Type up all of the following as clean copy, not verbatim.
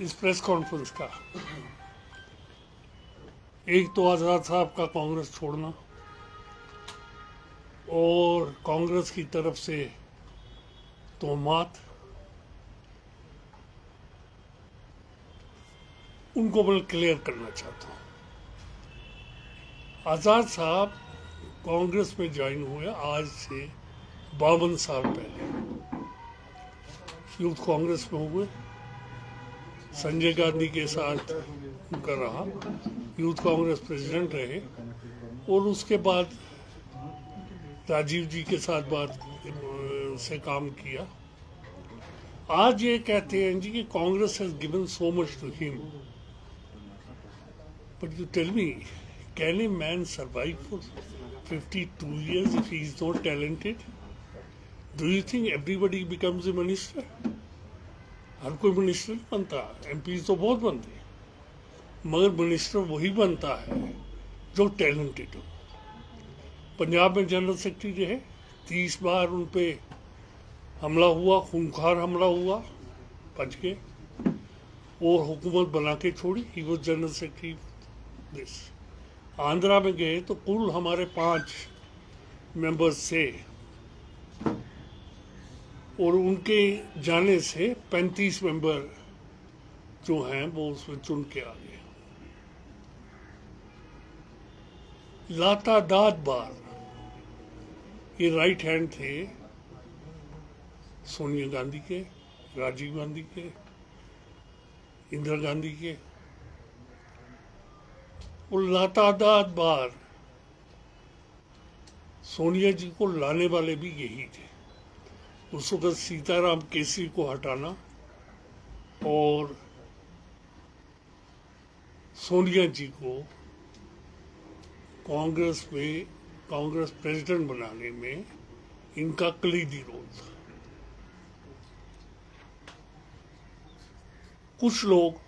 इस press conference का एक तो आज़ाद साहब का कांग्रेस छोड़ना और कांग्रेस की तरफ से तोहमात, उनको मैं क्लियर करना चाहता हूँ। आज़ाद साहब कांग्रेस में ज्वाइन हुए आज से 52 साल पहले। यूथ कांग्रेस में हुए, संजय गांधी के साथ उनका रहा, यूथ कांग्रेस प्रेसिडेंट रहे और उसके बाद राजीव जी के साथ बात से काम किया। आज ये कहते हैं जी कि Congress has given so much to him, but you tell me, can a man survive for 52 years if he is not talented? Do you think everybody becomes a minister? हर कोई मिनिस्टर बनता है, एमपी तो बहुत बनते हैं, मगर मिनिस्टर वही बनता है जो टैलेंटेड हो। पंजाब में जनरल सेक्रेटरी रहे, 30 बार उन पे हमला हुआ, खूंखार हमला हुआ, बच गए और हुकूमत बना के छोड़ी। He was general secretary this. Andhra में गए तो कुल हमारे 5 मेंबर्स से और उनके जाने से 35 मेंबर जो हैं वो उसमें चुन के आ गए। लातादाद बार ये राइट हैंड थे सोनिया गांधी के, राजीव गांधी के, इंदिरा गांधी के, और लातादाद बार सोनिया जी को लाने वाले भी यही थे। उस वक्त सीताराम केसरी को हटाना और सोनिया जी को कांग्रेस में कांग्रेस प्रेसिडेंट बनाने में इनका कलीदी रोल था। कुछ लोग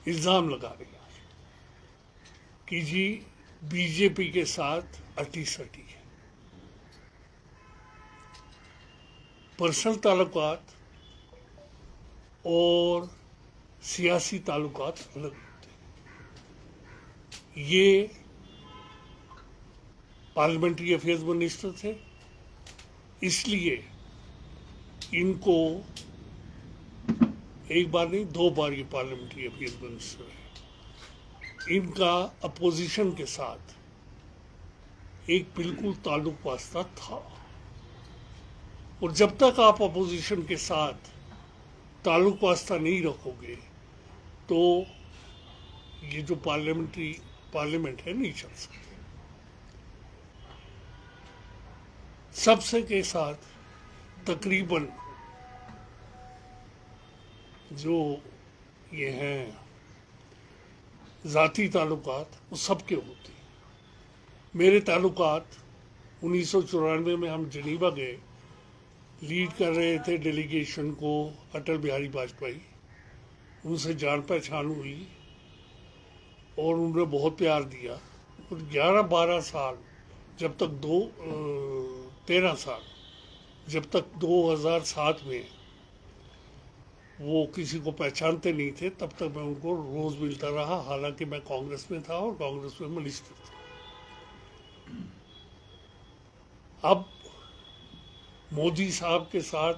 इल्जाम लगा रहे हैं कि जी बीजेपी के साथ अटी सटी है। पर्सनल ताल्लुकात और सियासी ताल्लुकात अलग होते हैं। ये पार्लियामेंट्री अफेयर्स मिनिस्टर थे, इसलिए इनको एक बार नहीं 2 बार ये पार्लियामेंट्री अफेयर्स मिनिस्टर है। इनका अपोजिशन के साथ एक बिल्कुल ताल्लुक वास्ता था, और जब तक आप अपोजिशन के साथ ताल्लुक वास्ता नहीं रखोगे तो ये जो पार्लियामेंट है नहीं चल सकती। सबसे के साथ तकरीबन जो ये हैं ज़ाती ताल्लुकात वो सबके होते हैं। मेरे ताल्लुकात 1994 में हम जनीवा गए, लीड कर रहे थे डेलीगेशन को अटल बिहारी वाजपेयी। उनसे जान पहचान हुई और उन्होंने बहुत प्यार दिया, और 11-12 साल जब तक 13 साल जब तक 2007 में वो किसी को पहचानते नहीं थे, तब तक मैं उनको रोज मिलता रहा, हालांकि मैं कांग्रेस में था और कांग्रेस में मिनिस्टर था। अब मोदी साहब के साथ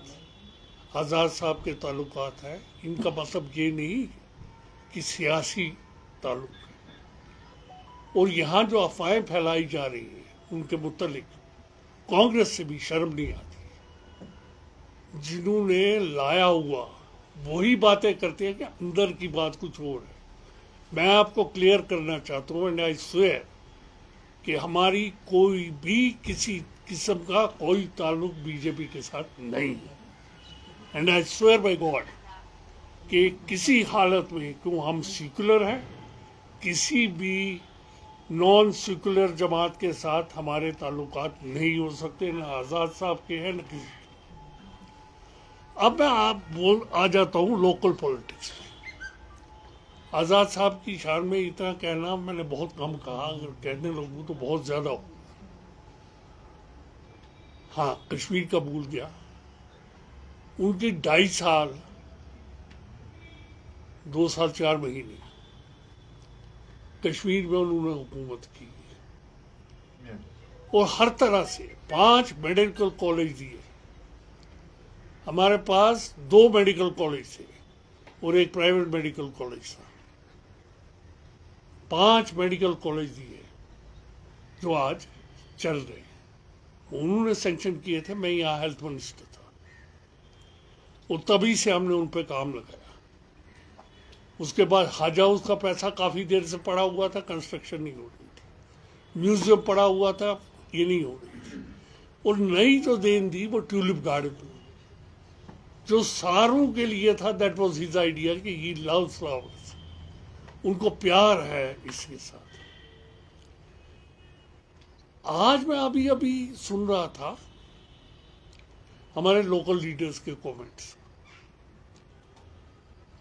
आज़ाद साहब के ताल्लुकात हैं, इनका मतलब ये नहीं कि सियासी ताल्लुक है। और यहाँ जो अफवाहें फैलाई जा रही हैं उनके मुतल्लिक, कांग्रेस से भी शर्म नहीं आती। जिन्होंने लाया हुआ वही बातें करते हैं कि अंदर की बात कुछ और है। मैं आपको क्लियर करना चाहता हूँ, एंड आई स्वेयर कि हमारी कोई भी किसी किस्म का कोई ताल्लुक बीजेपी के साथ नहीं है। And I swear by God कि किसी हालत में, क्यों हम सेक्युलर हैं, किसी भी नॉन सेक्युलर जमात के साथ हमारे ताल्लुकात नहीं हो सकते, न आज़ाद साहब के हैं न किसी। अब मैं आ जाता हूँ लोकल पॉलिटिक्स में। आज़ाद साहब की शान में इतना कहना मैंने बहुत कम कहा, अगर कहने लगूँ तो बहुत ज़्यादा हो। हाँ, कश्मीर का भूल गया। उनके 2.5 साल, 2 साल 4 महीने कश्मीर में उन्होंने हुकूमत की और हर तरह से 5 मेडिकल कॉलेज दिए। हमारे पास 2 मेडिकल कॉलेज थे और एक प्राइवेट मेडिकल कॉलेज था। 5 मेडिकल कॉलेज दिए जो आज चल रहे। उन्होंने सैंक्शन किए थे, मैं यहाँ हेल्थ मिनिस्टर था और तभी से हमने उन पे काम लगाया। उसके बाद हज हाउस का पैसा काफी देर से पड़ा हुआ था, कंस्ट्रक्शन नहीं हो रही थी। म्यूजियम पड़ा हुआ था, ये नहीं हो रही थी। और नई जो देन दी वो ट्यूलिप गार्डन, जो सारों के लिए था। दैट वाज हिज आइडिया कि ही लव्स फ्लावर्स, उनको प्यार है इसके साथ। आज मैं अभी अभी सुन रहा था हमारे लोकल लीडर्स के कमेंट्स।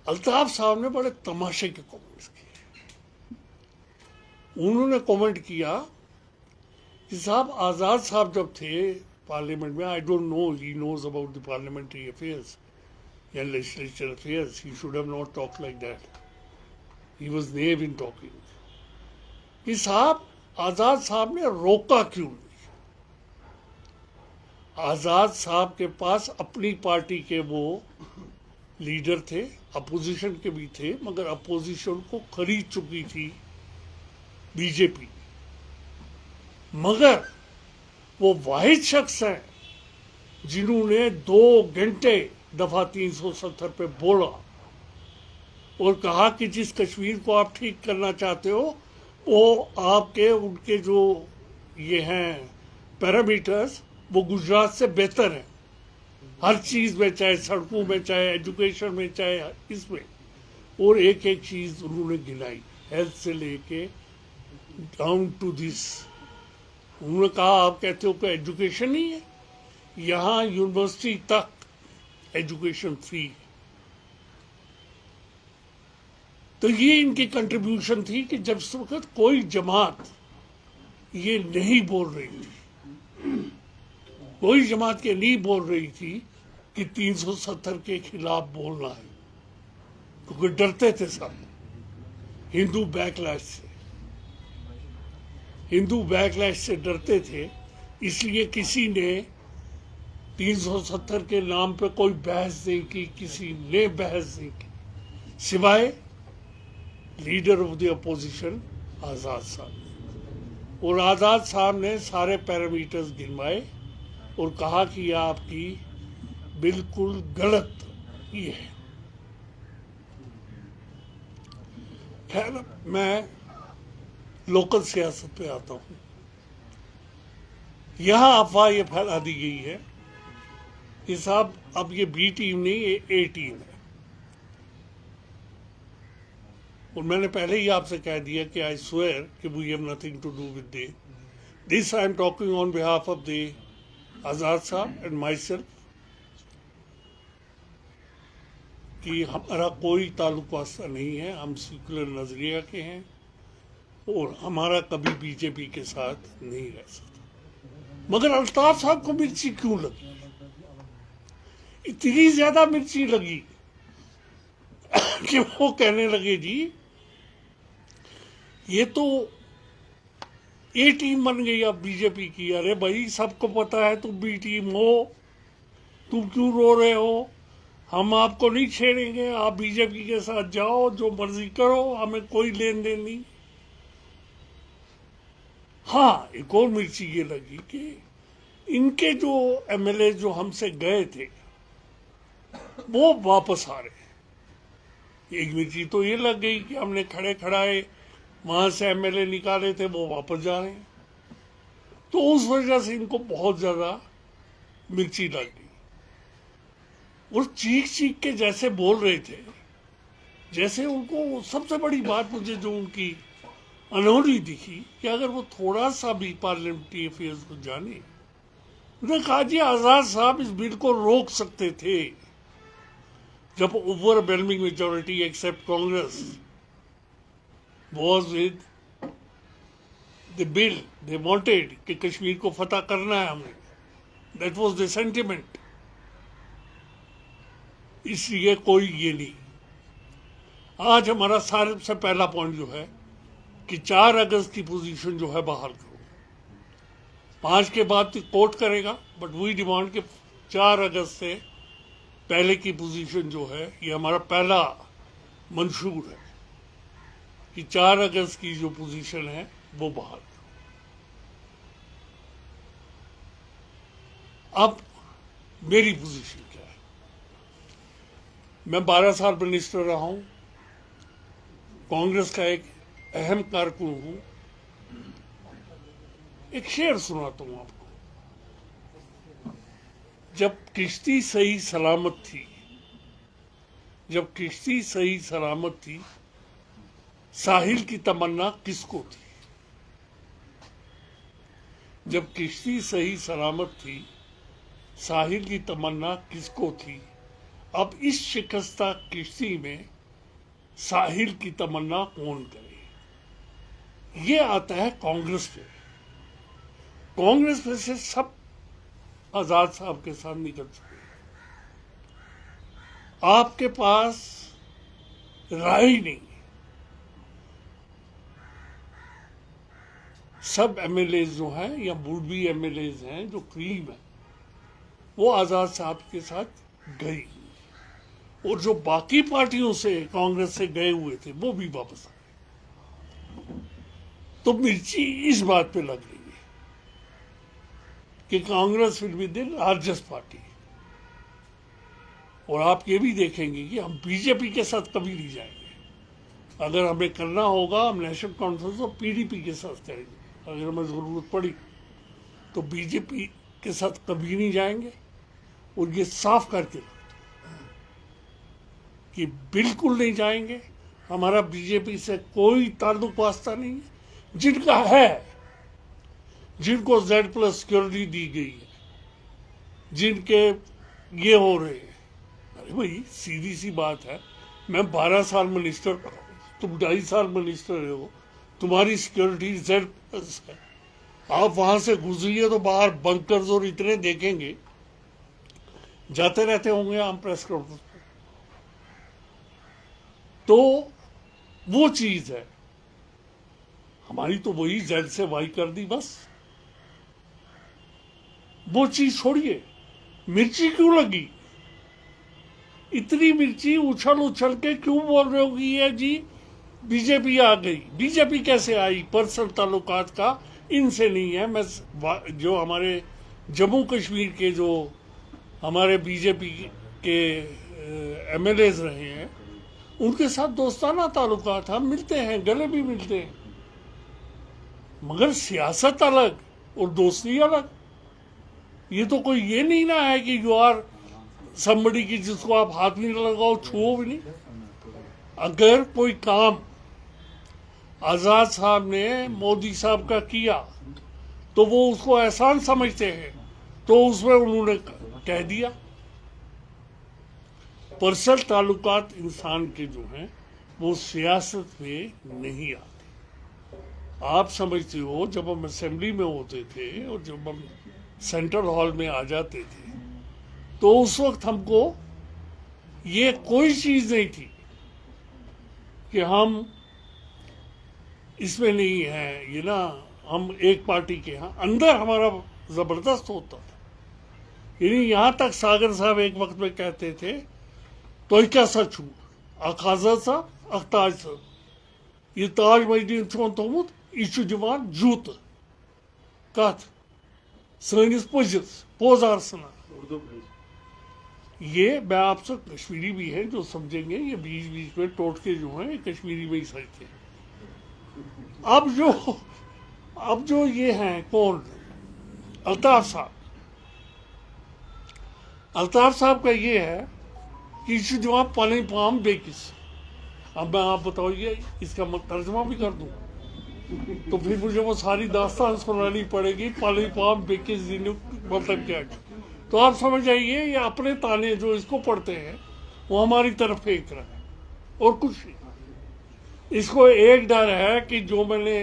अल्ताफ साहब ने बड़े तमाशे के कमेंट्स किए। उन्होंने कमेंट किया कि साहब, आजाद साहब जब थे पार्लियामेंट में, I don't know he knows about the parliamentary affairs या legislature affairs, he should have not talk like that, he was naive in talking. कि साहब, आजाद साहब ने रोका क्यों नहीं? आजाद साहब के पास अपनी पार्टी के वो लीडर थे, अपोजिशन के भी थे, मगर अपोजिशन को खरीद चुकी थी बीजेपी। मगर वो वाहिद शख्स हैं जिन्होंने 2 घंटे दफा 370 पे बोला और कहा कि जिस कश्मीर को आप ठीक करना चाहते हो वो आपके उनके जो ये हैं पैरामीटर्स वो गुजरात से बेहतर हैं, हर चीज में, चाहे सड़कों में, चाहे एजुकेशन में, चाहे इसमें। और एक एक चीज उन्होंने गिनाई, हेल्थ से लेके डाउन टू दिस। उन्होंने कहा आप कहते हो कि एजुकेशन नहीं है, यहाँ यूनिवर्सिटी तक एजुकेशन फ्री। तो ये इनकी कंट्रीब्यूशन थी कि जब उस वक्त कोई जमात ये नहीं बोल रही थी, कोई जमात ये नहीं बोल रही थी कि 370 के खिलाफ बोलना है, क्योंकि डरते थे सब हिंदू बैकलैश से। हिंदू बैकलैश से डरते थे, इसलिए किसी ने 370 के नाम पे कोई बहस नहीं की, किसी ने बहस नहीं की, सिवाय लीडर ऑफ द अपोजिशन आजाद साहब। और आजाद साहब ने सारे पैरामीटर्स गिनवाए और कहा कि यह आपकी बिल्कुल गलत ये है। खैर, मैं लोकल सियासत पे आता हूं। यहां अफवाह ये फैला दी गई है कि साहब अब ये बी टीम नहीं, ये ए टीम है। और मैंने पहले ही आपसे कह दिया कि आई स्वेयर कि we have nothing to do with this. I am talking on behalf of the Azad साहब एंड माई सेल्फ कि हमारा कोई ताल्लुक वास्ता नहीं है, हम सेक्युलर नजरिया के हैं और हमारा कभी बीजेपी के साथ नहीं रह सकता। मगर अल्ताफ साहब को मिर्ची क्यों लगी? इतनी ज्यादा मिर्ची लगी कि वो कहने लगे जी ये तो ए टीम बन गई अब बीजेपी की। अरे भाई, सबको पता है तुम बी टीम हो, तुम क्यों रो रहे हो? हम आपको नहीं छेड़ेंगे, आप बीजेपी के साथ जाओ, जो मर्जी करो, हमें कोई लेन देन नहीं। हाँ, एक और मिर्ची ये लगी कि इनके जो एमएलए जो हमसे गए थे वो वापस आ रहे। एक मिर्ची तो ये लग गई कि हमने खड़े खड़ाए वहां से एमएलए निकाले थे, वो वापस जा रहे हैं। तो उस वजह से इनको बहुत ज्यादा मिर्ची लग गई और चीख चीख के जैसे बोल रहे थे, जैसे उनको सबसे बड़ी बात मुझे जो उनकी अनहोनी दिखी कि अगर वो थोड़ा सा भी पार्लियामेंट्री अफेयर्स को जाने। उन्होंने कहा जी आजाद साहब इस बिल को रोक सकते थे जब overwhelming majority except Congress was with the bill, they wanted कि कश्मीर को फतह करना है हमने, दैट वाज द सेंटिमेंट। इसलिए कोई ये नहीं। आज हमारा सारे से पहला पॉइंट जो है कि 4 अगस्त की पोजीशन जो है बहाल करो। 5 के बाद कोर्ट करेगा, बट वी डिमांड के 4 अगस्त से पहले की पोजीशन जो है, ये हमारा पहला मंशूर है कि 4 अगस्त की जो पोजीशन है वो बहाल करो। अब मेरी पोजीशन क्या है? मैं 12 साल मिनिस्टर रहा हूं, कांग्रेस का एक अहम कारकुन हूं। एक शेर सुनाता हूं आपको। जब किश्ती सही सलामत थी, जब किश्ती सही सलामत थी, साहिल की तमन्ना किसको थी? जब किश्ती सही सलामत थी, साहिल की तमन्ना किसको थी? अब इस शिकस्ता किश्ती में साहिल की तमन्ना कौन करे? ये आता है कांग्रेस पे। कांग्रेस में से सब आजाद साहब के साथ निकल चुके हैं। आपके पास राय नहीं। सब एमएलए जो हैं या बूढ़ी एमएलए हैं जो क्रीम है, वो आजाद साहब के साथ गई, और जो बाकी पार्टियों से कांग्रेस से गए हुए थे वो भी वापस आ गए। तो मिर्ची इस बात पे लग रही है कि Congress will be the largest party. और आप ये भी देखेंगे कि हम बीजेपी के साथ कभी नहीं जाएंगे। अगर हमें करना होगा, हम नेशनल कॉन्फ्रेंस और पीडीपी के साथ करेंगे। अगर हमें जरूरत पड़ी तो बीजेपी के साथ कभी नहीं जाएंगे। और ये साफ करके कि बिल्कुल नहीं जाएंगे। हमारा बीजेपी से कोई ताल्लुक वास्ता नहीं है। जिनका है, जिनको Z+ सिक्योरिटी दी गई है, जिनके ये हो रहे हैं, अरे भाई सीधी सी बात है, मैं 12 साल मिनिस्टर, तुम 2.5 साल मिनिस्टर हो, तुम्हारी सिक्योरिटी Z+ है। आप वहां से गुजरिए तो बाहर बंकर्स और इतने देखेंगे, जाते रहते होंगे हम प्रेस कॉन्फ्रेंस पर। तो वो चीज है हमारी, तो वही Z से Y कर दी बस। वो चीज छोड़िए। मिर्ची क्यों लगी? इतनी मिर्ची उछल उछल के क्यों बोल रहे हो कि ये जी बीजेपी आ गई? बीजेपी कैसे आई? पर्सनल ताल्लुकात का इनसे नहीं है। मैं जो हमारे जम्मू कश्मीर के जो हमारे बीजेपी के एमएलए रहे हैं, उनके साथ दोस्ताना ताल्लुकात, हम मिलते हैं, गले भी मिलते हैं, मगर सियासत अलग और दोस्ती अलग। ये तो कोई ये नहीं ना है कि यू आर समबडी की जिसको आप हाथ भी ना लगाओ, छुओ भी नहीं। अगर कोई काम आजाद साहब ने मोदी साहब का किया तो वो उसको एहसान समझते हैं, तो उसमें उन्होंने कह दिया। पर्सनल ताल्लुकात इंसान के जो हैं वो सियासत में नहीं आते। आप समझते हो, जब हम असेंबली में होते थे और जब हम सेंट्रल हॉल में आ जाते थे, तो उस वक्त हमको ये कोई चीज नहीं थी कि हम इसमें नहीं है, ये ना हम एक पार्टी के यहाँ अंदर हमारा जबरदस्त होता था। यानी यहां तक सागर साहब एक वक्त में कहते थे, तो क्या सच हुआ अखाजा सा अख्ताज सा ये ताज मजदीन थोमुत यह दिवान जूत कथ सनिस पजिस पोज आसना। ये मैं आपसे कश्मीरी भी है जो समझेंगे, ये बीच बीच में टोटके जो हैं कश्मीरी में ही समझते हैं। अब जो ये हैं कौन, अल्ताफ साहब, अल्ताफ साहब का ये है कि इस जवाब पानी पाम बेकिस। अब मैं आप बताइए इसका तर्जमा भी कर दूं तो फिर मुझे वो सारी दास्तान सुनानी पड़ेगी। पानी पाम बेकिस मतलब क्या? तो आप समझ जाइए ये अपने ताने जो इसको पढ़ते हैं वो हमारी तरफ फेंक रहा है और कुछ नहीं। इसको एक डर है कि जो मैंने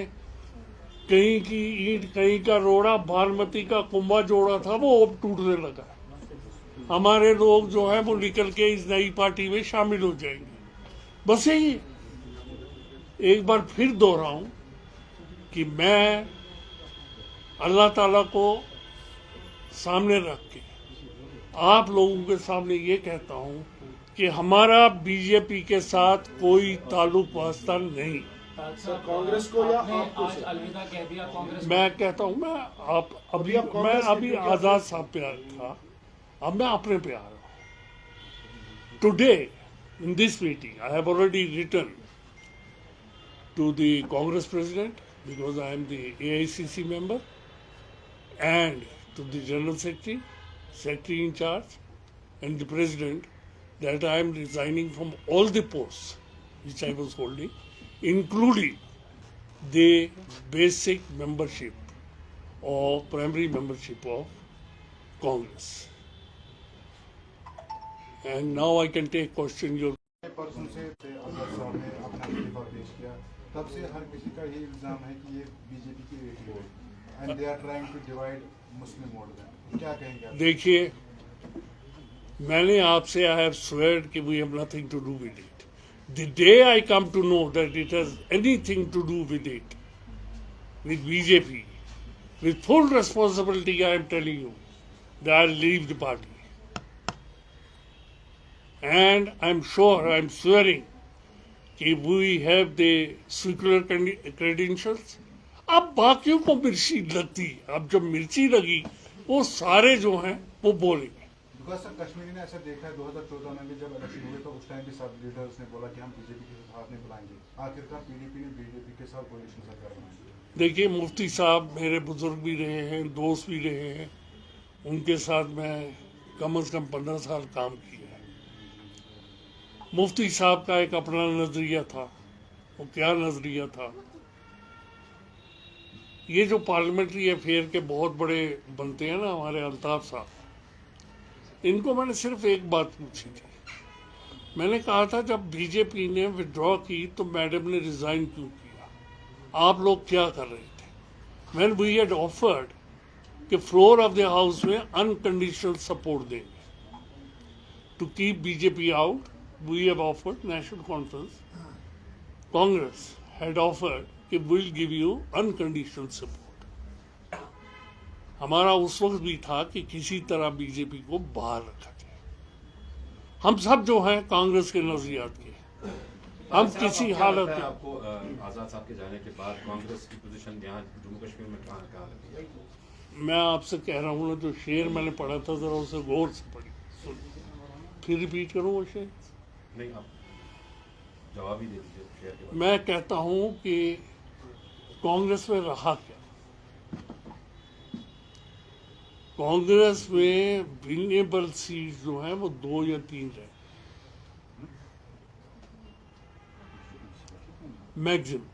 कहीं की ईंट कहीं का रोड़ा, बागमती का कुंभा जोड़ा था वो अब टूटने लगा। हमारे लोग जो है वो निकल के इस नई पार्टी में शामिल हो जाएंगे। बस यही है। एक बार फिर दोहराऊं कि मैं अल्लाह ताला को सामने रख के आप लोगों के सामने ये कहता हूं कि हमारा बीजेपी के साथ कोई ताल्लुक वास्ता नहीं। कांग्रेस को या आपको आज अलविदा कह दिया कांग्रेस को। मैं कहता हूं मैं अभी आजाद साहब पे था, अब मैं अपने पे आ रहा हूं। Today in this meeting I have already written to the Congress President because I am the AICC member, and to the General Secretary, Secretary in charge, and the President that I am resigning from all the posts which I was holding, including the basic membership or primary membership of Congress. And now I can take question your. परसों से अजहर साहब ने अपना इस्तीफा पेश किया, तब से हर किसी का ये इल्जाम है कि ये बीजेपी की बेटी है and they are trying to divide Muslim vote. क्या कहेंगे आप? देखिए, मैंने आपसे आई हैव स्वेयर्ड कि we have nothing to do with it. The day I come to know that it has anything to do with it, with BJP, with full responsibility, I am telling you that I leave the party and I'm sure, I'm swearing कि we have the secular credentials। अब बाकियों को मिर्ची लगती, अब जब मिर्ची लगी वो सारे जो हैं वो बोलेंगे। बिकॉज सर कश्मीरी ने ऐसा देखा है 2014 में भी जब इलेक्शन हुए तो उस टाइम भी सब लीडर्स ने बोला कि हम बीजेपी के साथ नहीं बुलाएंगे, आखिरकार पीडीपी ने बीजेपी के साथ कोalition सरकार बनाई। देखिए, मुफ्ती साहब मेरे बुजुर्ग भी रहे हैं, दोस्त भी रहे हैं, उनके साथ मैं कम से कम 15 साल काम किया। मुफ्ती साहब का एक अपना नजरिया था। वो क्या नजरिया था? ये जो पार्लियामेंट्री अफेयर के बहुत बड़े बनते हैं ना हमारे अल्ताफ साहब, इनको मैंने सिर्फ एक बात पूछी थी। मैंने कहा था जब बीजेपी ने विड्रॉ की तो मैडम ने रिजाइन क्यों किया, आप लोग क्या कर रहे थे? व्हेन वी हैड ऑफर्ड कि फ्लोर ऑफ द हाउस में अनकंडीशनल सपोर्ट देंगे to keep BJP out, we have offered, National Conference, Congress had offered कि we'll give you unconditional support। हमारा उस वक्त भी था कि किसी तरह बीजेपी को बाहर रखा जाए। हम सब जो हैं कांग्रेस के नजरियात के, हम किसी हालत में। आपको आजाद साहब के जाने के बाद कांग्रेस की पोजीशन यहाँ जम्मू कश्मीर में कहाँ लगी? मैं आपसे कह रहा हूँ ना, जो शेर मैंने पढ़ा था जरा उसे गौर से पढ़ी, फिर रिपीट करूँ वो शेर? नहीं, आप जवाब ही दे दीजिए शेयर के बाद। मैं कहता हूं कि कांग्रेस में रहा क्या? कांग्रेस में विनेबल सीट जो है वो 2 या 3 रहे maximum.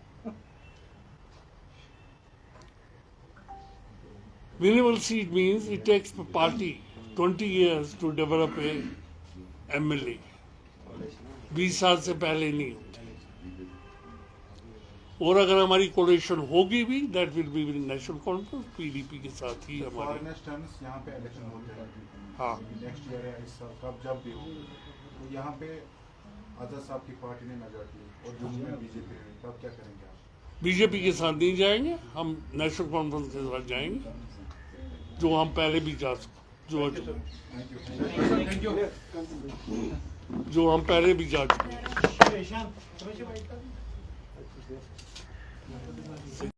Winnable seat means it takes party 20 years to develop a MLA। 20 साल से पहले नहीं होती। और अगर हमारी कोalition होगी भी, that will be with national conference, PDP के साथ ही हमारे। फॉरेनर्स टर्म्स यहाँ पे इलेक्शन होते हैं, हाँ, नेक्स्ट ईयर या इस साल कब जब भी हो, तो यहाँ पे आजाद साहब की पार्टी ने मेजॉरिटी ली और जम्मू में बीजेपी ने, तब क्या करेंगे आप? बीजेपी के साथ नहीं जाएंगे, हम नेशनल कॉन्फ्रेंस के साथ जाएंगे, जो हम पहले भी जा जो हम पहले भी जा चुके हैं।